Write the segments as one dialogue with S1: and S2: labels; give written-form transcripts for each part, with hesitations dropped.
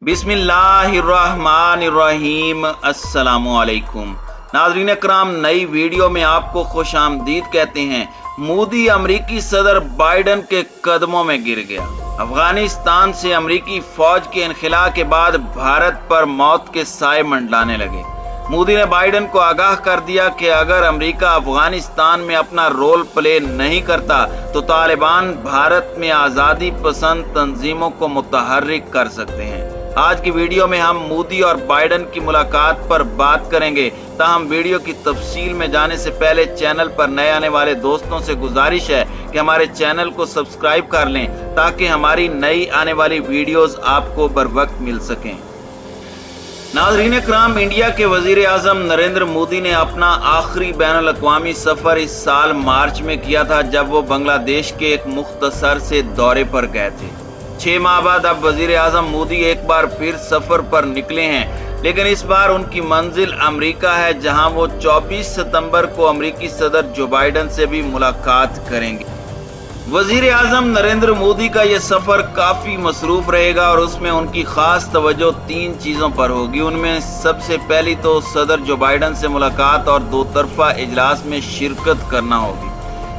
S1: बिस्मिल्लाहिर्रहमानिर्रहीम। अस्सलामुअलैकुम नाज़रीन कराम, नई वीडियो में आपको खुश आमदीद कहते हैं। मोदी अमरीकी सदर बाइडन के कदमों में गिर गया। अफगानिस्तान से अमरीकी फौज के इनखला के बाद भारत पर मौत के साए मंडलाने लगे। मोदी ने बाइडन को आगाह कर दिया कि अगर अमेरिका अफगानिस्तान में अपना रोल प्ले नहीं करता तो तालिबान भारत में आज़ादी पसंद तंजीमों को मुतहर्रिक कर सकते हैं। आज की वीडियो में हम मोदी और बाइडन की मुलाकात पर बात करेंगे। ताहम वीडियो की तफसील में जाने से पहले चैनल पर नए आने वाले दोस्तों से गुजारिश है कि हमारे चैनल को सब्सक्राइब कर लें ताकि हमारी नई आने वाली वीडियोस आपको बर वक्त मिल सकें। नाज़रीन कराम, इंडिया के वजीर आजम नरेंद्र मोदी ने अपना आखिरी बैनुल अक़वामी सफर इस साल मार्च में किया था, जब वो बांग्लादेश के एक मुख्तसर से दौरे पर गए थे। 6 माह बाद अब वजीर आजम मोदी एक बार फिर सफर पर निकले हैं, लेकिन इस बार उनकी मंजिल अमेरिका है, जहां वो 24 सितंबर को अमेरिकी सदर जो बाइडन से भी मुलाकात करेंगे। वजीर आजम नरेंद्र मोदी का यह सफर काफी मसरूफ रहेगा और उसमें उनकी खास तवज्जो 3 चीजों पर होगी। उनमें सबसे पहली तो सदर जो बाइडन से मुलाकात और 2 तरफा इजलास में शिरकत करना होगी।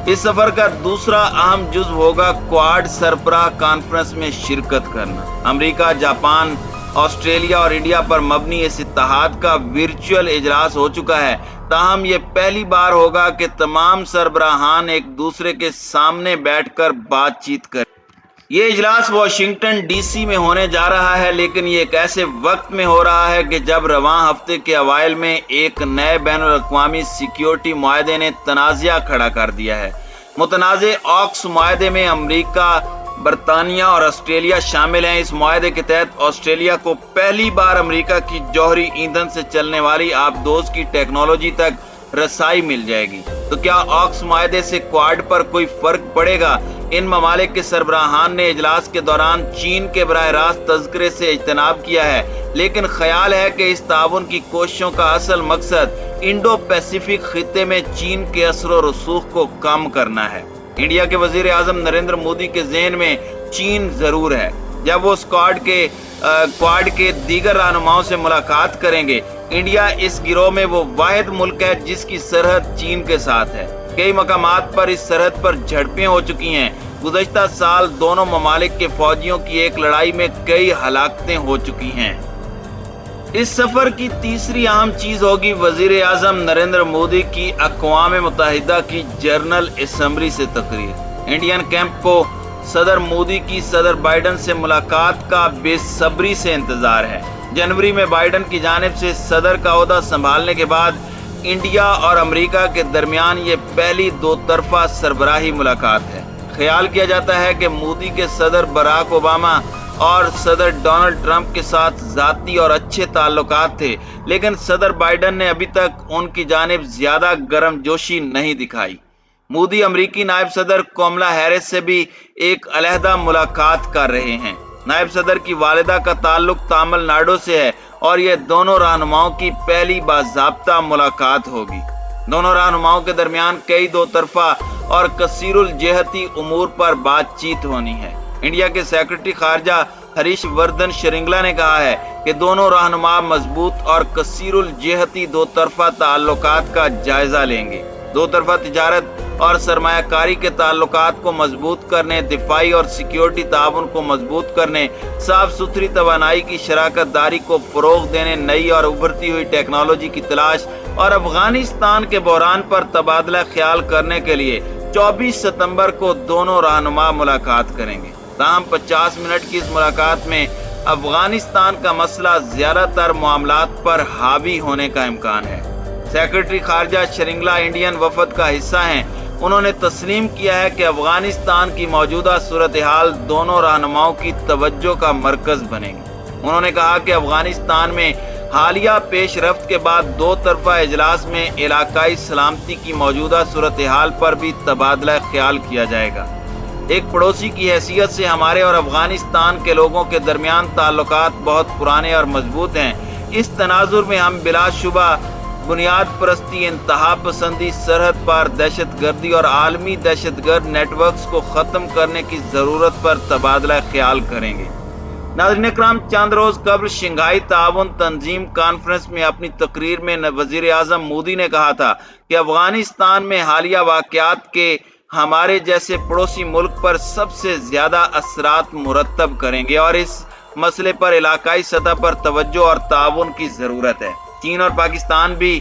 S1: इस सफर का दूसरा अहम जुज़्व होगा क्वाड सरबराह कॉन्फ्रेंस में शिरकत करना। अमेरिका, जापान, ऑस्ट्रेलिया और इंडिया पर मबनी इस इत्तेहाद का वर्चुअल इजलास हो चुका है, ताहम ये पहली बार होगा कि तमाम सरबराहान एक दूसरे के सामने बैठकर बातचीत करें। ये इजलास वाशिंगटन डीसी में होने जा रहा है, लेकिन ये एक ऐसे वक्त में हो रहा है कि जब रवां हफ्ते के अवाइल में एक नए बैनुल अक़वामी सिक्योरिटी मुआहदे ने तनाज़ा खड़ा कर दिया है। मुतनाज़े ऑक्स मुआहदे में अमेरिका, बरतानिया और ऑस्ट्रेलिया शामिल हैं। इस मुआहदे के तहत ऑस्ट्रेलिया को पहली बार अमेरिका की जौहरी ईंधन से चलने वाली आबदोज की टेक्नोलॉजी तक रसाई मिल जाएगी। तो क्या ऑक्स मुआहदे से क्वाड पर कोई फर्क पड़ेगा? इन ममालिक के सरबराहान ने इजलास के दौरान चीन के बराह रास्त तज़किरे से इज्तनाब किया है, लेकिन ख्याल है कि इस ताउन की कोशिशों का असल मकसद इंडो पैसिफिक खित्ते में चीन के असर और रसूख को कम करना है। इंडिया के वजीर आजम नरेंद्र मोदी के ज़हन में चीन जरूर है। जब वो क्वाड के दीगर रहनुमाओं से मुलाकात करेंगे, इंडिया इस गिरोह में वो वाहिद मुल्क है जिसकी सरहद चीन के साथ है। कई मकामात पर इस सरहद पर झड़पें हो चुकी हैं। गुज़श्ता साल दोनों ममालिक के फौजियों की एक लड़ाई में कई हलाकतें हो चुकी हैं। इस सफर की तीसरी अहम चीज होगी वजीर आजम नरेंद्र मोदी की अक़वाम मुत्तहिदा की जनरल असम्बली से तकरीर। इंडियन कैंप को सदर मोदी की सदर बाइडन से मुलाकात का बेसब्री से इंतजार है। जनवरी में बाइडन की जानिब से सदर का ओहदा संभालने के बाद इंडिया और अमेरिका के दरमियान ये पहली 2 तरफा सरबराही मुलाकात है। ख्याल किया जाता है कि मोदी के सदर बराक ओबामा और सदर डोनाल्ड ट्रंप के साथ जाती और अच्छे ताल्लुकात थे, लेकिन सदर बाइडन ने अभी तक उनकी जानिब ज्यादा गर्मजोशी नहीं दिखाई। मोदी अमरीकी नायब सदर कमला हैरिस से भी एक अलहदा मुलाकात कर रहे हैं। नायब सदर की वालिदा का ताल्लुक तमिलनाडु से है और ये दोनों रहनुमाओं की पहली बाज़ाब्ता मुलाकात होगी। दोनों रहनुमाओं के दरमियान कई 2 तरफा और कसीरुल जेहती उमूर पर बातचीत होनी है। इंडिया के सेक्रेटरी खारजा हरीश वर्धन श्रृंगला ने कहा है कि दोनों रहनुमा मजबूत और कसीरुल जेहती 2 तरफा ताल्लुकात का जायजा लेंगे। 2 तरफा तिजारत और सरमायाकारी के ताल्लुकात को मजबूत करने, दिफाई और सिक्योरिटी ताउन को मजबूत करने, साफ सुथरी तवानाई की शराकत दारी को फरोग देने, नई और उभरती हुई टेक्नोलॉजी की तलाश और अफगानिस्तान के बहरान पर तबादला ख्याल करने के लिए 24 सितंबर को दोनों रहनुमा मुलाकात करेंगे। ताहम 50 मिनट की इस मुलाकात में अफगानिस्तान का मसला ज्यादातर मामलात पर हावी होने का इम्कान है। सेक्रेटरी खारजा श्रृंगला इंडियन वफद का हिस्सा हैं। उन्होंने तस्लीम किया है कि अफगानिस्तान की मौजूदा सूरत हाल दोनों रहनुमाओं की तवज्जो का मरकज बनेगी। उन्होंने कहा कि अफगानिस्तान में हालिया पेशरफ्त के बाद 2 तरफा इजलास में इलाकाई सलामती की मौजूदा सूरत हाल पर भी तबादला ख्याल किया जाएगा। एक पड़ोसी की हैसियत से हमारे और अफगानिस्तान के लोगों के दरमियान ताल्लुकात बहुत पुराने और मजबूत हैं। इस तनाजुर में हम बिलाशुबा बुनियाद परस्ती, इंतहा पसंदी, सरहद पार दहशत गर्दी और आलमी दहशत गर्द नेटवर्क्स को ख़त्म करने की ज़रूरत पर तबादला ख्याल करेंगे। नाज़रीन इकराम, चंद रोज कबल शंघाई ताउन तंजीम कॉन्फ्रेंस में अपनी तकरीर में वजीर आजम मोदी ने कहा था कि अफगानिस्तान में हालिया वाकयात के हमारे जैसे पड़ोसी मुल्क पर सबसे ज्यादा असरात मुरतब करेंगे और इस मसले पर इलाकाई सतह पर तवज्जो और ताउन की जरूरत है। चीन और पाकिस्तान भी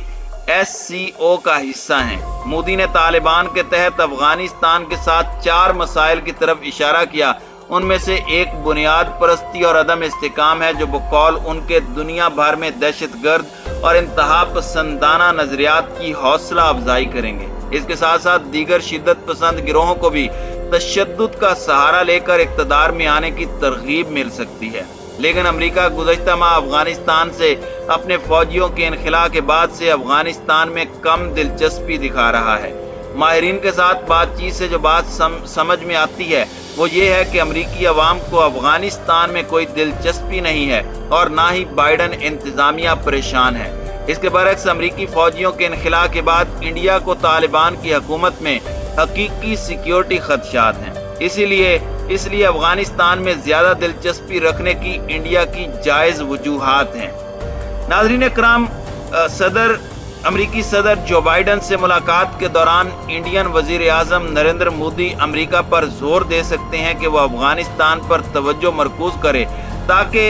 S1: SCO का हिस्सा हैं। मोदी ने तालिबान के तहत अफगानिस्तान के साथ 4 मसाइल की तरफ इशारा किया। उनमें से एक बुनियाद परस्ती और अदम इस्तेकाम है, जो बकौल उनके दुनिया भर में दहशतगर्द और इंतहा पसंदाना नजरियात की हौसला अफजाई करेंगे। इसके साथ साथ दीगर शिद्दत पसंद गिरोहों को भी तशद्दुद का सहारा लेकर इक़्तिदार में आने की तरगीब मिल सकती है। लेकिन अमेरिका गुज़श्ता माह अफगानिस्तान से अपने फौजियों के इनखला के बाद से अफगानिस्तान में कम दिलचस्पी दिखा रहा है। माहिरीन के साथ बातचीत से जो बात समझ में आती है वो ये है कि अमरीकी अवाम को अफगानिस्तान में कोई दिलचस्पी नहीं है और ना ही बाइडन इंतजामिया परेशान है। इसके बरक्स अमरीकी फौजियों के इनखला के बाद इंडिया को तालिबान की हुकूमत में हकीकी सिक्योरिटी खदशात हैं। इसलिए अफगानिस्तान में ज्यादा दिलचस्पी रखने की इंडिया की जायज वजूहात हैं। नाज़रीन इकराम, अमरीकी सदर जो बाइडन से मुलाकात के दौरान इंडियन वजीर आजम नरेंद्र मोदी अमरीका पर जोर दे सकते हैं कि वह अफगानिस्तान पर तवज्जो मरकूज करे ताकि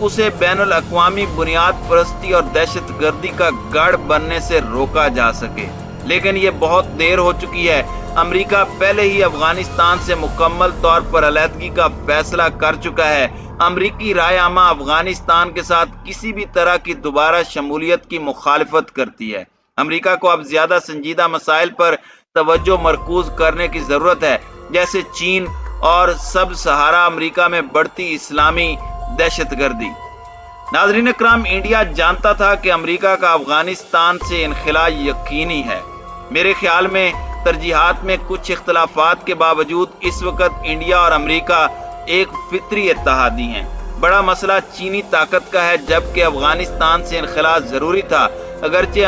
S1: उसे बैनुल अक़वामी बुनियाद परस्ती और दहशत गर्दी का गढ़ बनने से रोका जा सके। लेकिन ये बहुत देर हो चुकी है। अमरीका पहले ही अफगानिस्तान से मुकम्मल तौर पर अलहदगी का फैसला कर चुका है। अमरीकी राय आमा अफगानिस्तान के साथ किसी भी तरह की दोबारा शमूलियत की मुखालिफत करती है। अमरीका को अब ज्यादा संजीदा मसाइल पर तवज्जो मरकूज करने की जरूरत है, जैसे चीन और सब सहारा अमरीका में बढ़ती इस्लामी दहशतगर्दी। नाज़रीन इकराम, इंडिया जानता था कि अमरीका का अफगानिस्तान से इनखला यकीनी है। मेरे ख्याल में तरजीहात में कुछ इख्तलाफात के बावजूद इस वक्त इंडिया और अमरीका एक फितरी इत्तेहादी हैं। बड़ा मसला चीनी ताकत का है, जबकि अफगानिस्तान से इनखला जरूरी था। अगरचे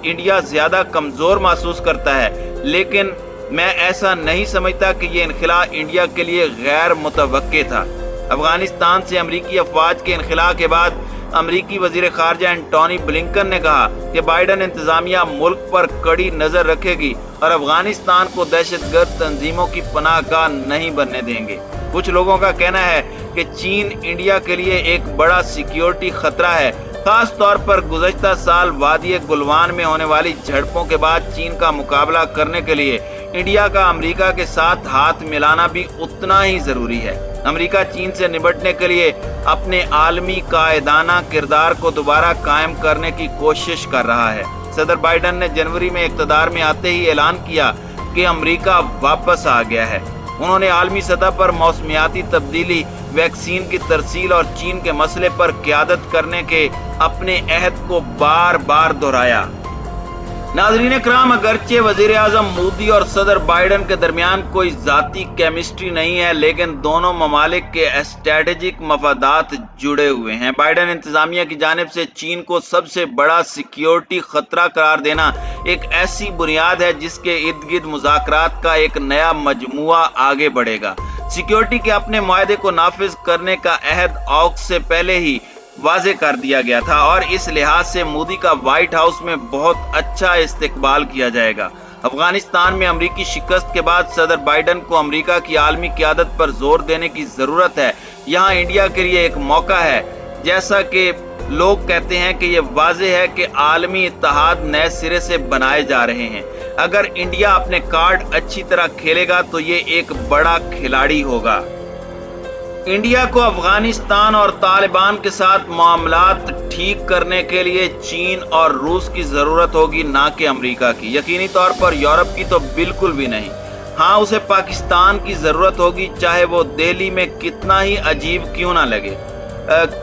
S1: इंडिया ज्यादा कमजोर महसूस करता है, लेकिन मैं ऐसा नहीं समझता कि ये इनखला इंडिया के लिए गैर मुतवक्के था। अफगानिस्तान से अमरीकी अफवाज के इनखला के बाद अमरीकी वजीर खारजा एंटोनी ब्लिंकन ने कहा कि बाइडन इंतजामिया मुल्क पर कड़ी नजर रखेगी और अफगानिस्तान को दहशतगर्द तंजीमों की पनाहगाह नहीं बनने देंगे। कुछ लोगों का कहना है कि चीन इंडिया के लिए एक बड़ा सिक्योरिटी खतरा है, खास तौर पर गुज़श्ता साल वादी गुलवान में होने वाली झड़पों के बाद चीन का मुकाबला करने के लिए इंडिया का अमेरिका के साथ हाथ मिलाना भी उतना ही जरूरी है। अमेरिका चीन से निपटने के लिए अपने आलमी कायदाना किरदार को दोबारा कायम करने की कोशिश कर रहा है। सदर बाइडन ने जनवरी में इक़्तिदार में आते ही ऐलान किया कि अमेरिका वापस आ गया है। उन्होंने आलमी सतह पर मौसमियाती तब्दीली, वैक्सीन की तरसील और चीन के मसले पर क़यादत करने के अपने अहद को बार बार दोहराया। नाज़रीन इकराम, अगरचे वजीर आजम मोदी और सदर बाइडन के दरमियान कोई जाती केमिस्ट्री नहीं है, लेकिन दोनों ममालिक के स्ट्रेटेजिक मफादात जुड़े हुए हैं। बाइडन इंतजामिया की जानिब से चीन को सबसे बड़ा सिक्योरिटी खतरा करार देना एक ऐसी बुनियाद है जिसके इर्द गिर्द मुज़ाकरात का एक नया मजमुआ आगे बढ़ेगा। सिक्योरिटी के अपने मुआहदे को नाफिज करने का अहद ऑक्स से पहले ही वाजे कर दिया गया था और इस लिहाज से मोदी का व्हाइट हाउस में बहुत अच्छा इस्तकबाल किया जाएगा। अफगानिस्तान में अमरीकी शिकस्त के बाद सदर बाइडन को अमरीका की आलमी क़यादत पर जोर देने की जरूरत है। यहाँ इंडिया के लिए एक मौका है। जैसा कि लोग कहते हैं कि ये वाज़ेह है कि आलमी इत्तेहाद नए सिरे से बनाए जा रहे हैं। अगर इंडिया अपने कार्ड अच्छी तरह खेलेगा तो ये एक बड़ा खिलाड़ी होगा। इंडिया को अफगानिस्तान और तालिबान के साथ मामलात ठीक करने के लिए चीन और रूस की जरूरत होगी, ना कि अमेरिका की। यकीनी तौर पर यूरोप की तो बिल्कुल भी नहीं। हाँ, उसे पाकिस्तान की जरूरत होगी, चाहे वो दिल्ली में कितना ही अजीब क्यों ना लगे।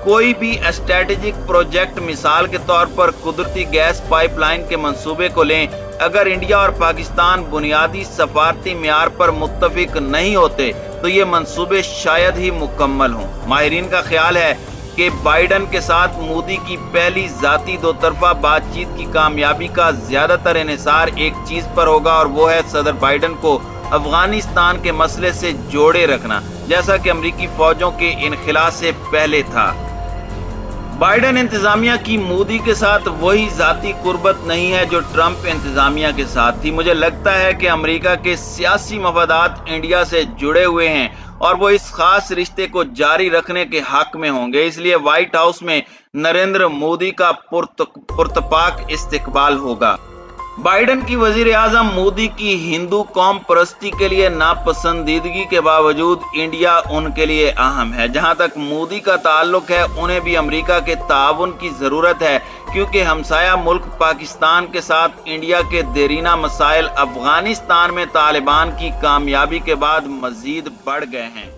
S1: कोई भी स्ट्रेटेजिक प्रोजेक्ट, मिसाल के तौर पर कुदरती गैस पाइपलाइन के मंसूबे को लें, अगर इंडिया और पाकिस्तान बुनियादी सफारती मियार पर मुत्तफिक नहीं होते तो ये मंसूबे शायद ही मुकम्मल हों। माहिरीन का ख्याल है कि बाइडन के साथ मोदी की पहली जाती दो तरफा बातचीत की कामयाबी का ज्यादातर इन्हिसार एक चीज पर होगा और वो है सदर बाइडन को अफगानिस्तान के मसले से जोड़े रखना। जैसा कि अमेरिकी फौजों के इनखला से पहले था। बाइडेन इंतजामिया की मोदी के साथ वही जाती कुर्बत नहीं है जो ट्रंप इंतजामिया के साथ थी। मुझे लगता है कि अमेरिका के सियासी मफादात इंडिया से जुड़े हुए हैं और वो इस खास रिश्ते को जारी रखने के हक में होंगे, इसलिए व्हाइट हाउस में नरेंद्र मोदी का पुरतपाक इस्तकबाल होगा। बाइडेन की वजीर आजम मोदी की हिंदू कौम परस्ती के लिए नापसंदीदगी के बावजूद इंडिया उनके लिए अहम है। जहां तक मोदी का ताल्लुक है, उन्हें भी अमेरिका के ताउन की जरूरत है, क्योंकि हमसाया मुल्क पाकिस्तान के साथ इंडिया के देरीना मसाइल अफगानिस्तान में तालिबान की कामयाबी के बाद मजीद बढ़ गए हैं।